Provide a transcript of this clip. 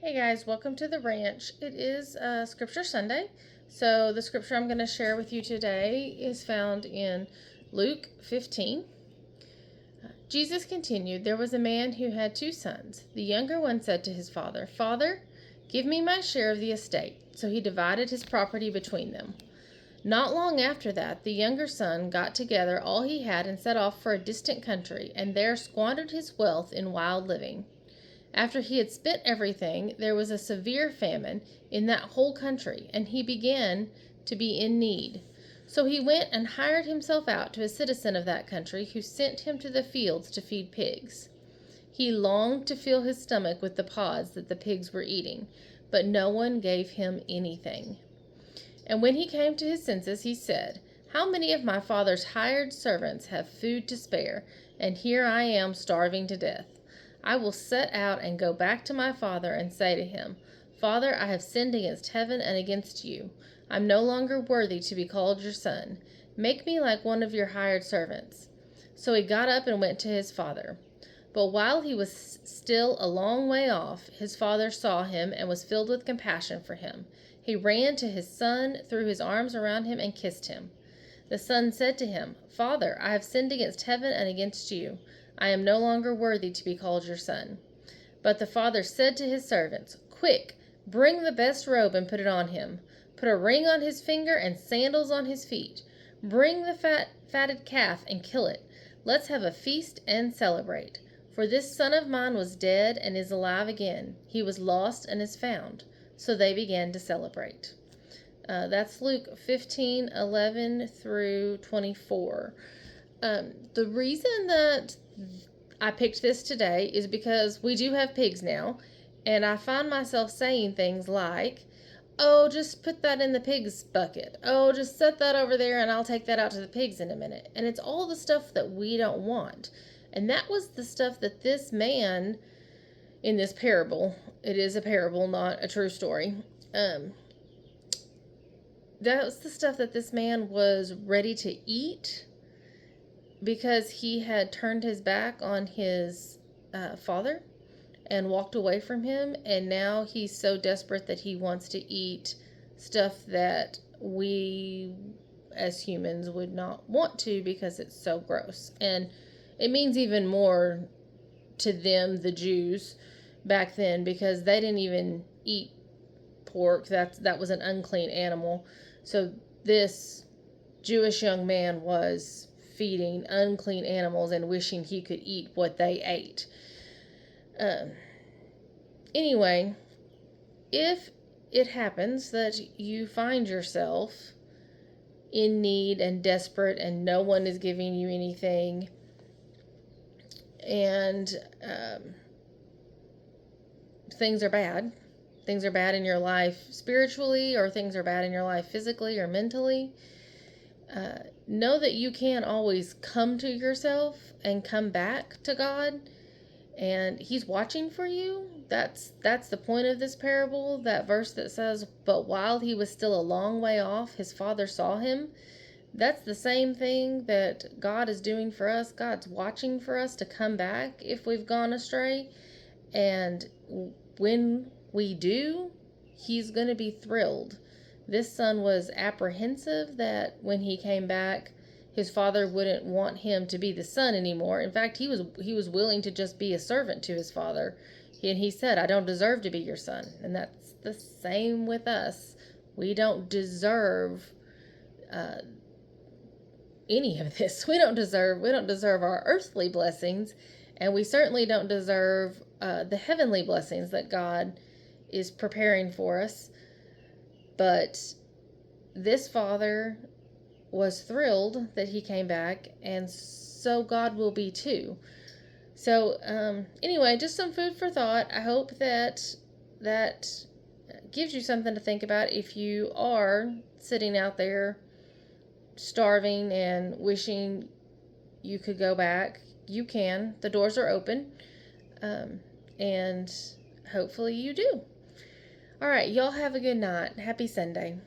Hey guys, welcome to the ranch. It is Scripture Sunday. So the scripture I'm going to share with you today is found in Luke 15. Jesus continued, "There was a man who had 2 sons. The younger one said to his father, 'Father, give me my share of the estate.' So he divided his property between them. Not long after that, the younger son got together all he had and set off for a distant country, and there squandered his wealth in wild living. After he had spent everything, there was a severe famine in that whole country, and he began to be in need. So he went and hired himself out to a citizen of that country, who sent him to the fields to feed pigs. He longed to fill his stomach with the pods that the pigs were eating, but no one gave him anything. And when he came to his senses, he said, 'How many of my father's hired servants have food to spare, and here I am starving to death? I will set out and go back to my father and say to him, Father, I have sinned against heaven and against you. I'm no longer worthy to be called your son. Make me like one of your hired servants.' So he got up and went to his father. But while he was still a long way off, his father saw him and was filled with compassion for him. He ran to his son, threw his arms around him, and kissed him. The son said to him, 'Father, I have sinned against heaven and against you. I am no longer worthy to be called your son.' But the father said to his servants, 'Quick, bring the best robe and put it on him. Put a ring on his finger and sandals on his feet. Bring the fatted calf and kill it. Let's have a feast and celebrate. For this son of mine was dead and is alive again. He was lost and is found.' So they began to celebrate." That's Luke 15:11 through 24. The reason that I picked this today is because we do have pigs now, and I find myself saying things like, "Oh, just put that in the pigs bucket. Oh, just set that over there and I'll take that out to the pigs in a minute." And it's all the stuff that we don't want. And that was the stuff that this man in this parable, it is a parable, not a true story. That was the stuff that this man was ready to eat because he had turned his back on his father and walked away from him, and now he's so desperate that he wants to eat stuff that we as humans would not want to because it's so gross. And it means even more to them, the Jews, back then, because they didn't even eat pork. That was an unclean animal. So this Jewish young man was feeding unclean animals and wishing he could eat what they ate. Anyway, if it happens that you find yourself in need and desperate and no one is giving you anything, and things are bad in your life spiritually, or things are bad in your life physically or mentally, know that you can always come to yourself and come back to God, and he's watching for you. That's the point of this parable, that verse that says, "But while he was still a long way off, his father saw him." That's the same thing that God is doing for us. God's watching for us to come back if we've gone astray. And when we do, he's going to be thrilled. This son was apprehensive that when he came back, his father wouldn't want him to be the son anymore. In fact, he was willing to just be a servant to his father. And he said, "I don't deserve to be your son." And that's the same with us. We don't deserve any of this. We don't deserve our earthly blessings, and we certainly don't deserve the heavenly blessings that God is preparing for us. But this father was thrilled that he came back, and so God will be too. So anyway, just some food for thought. I hope that gives you something to think about if you are sitting out there starving and wishing you could go back. You can. The doors are open. And hopefully you do. All right, y'all have a good night. Happy Sunday.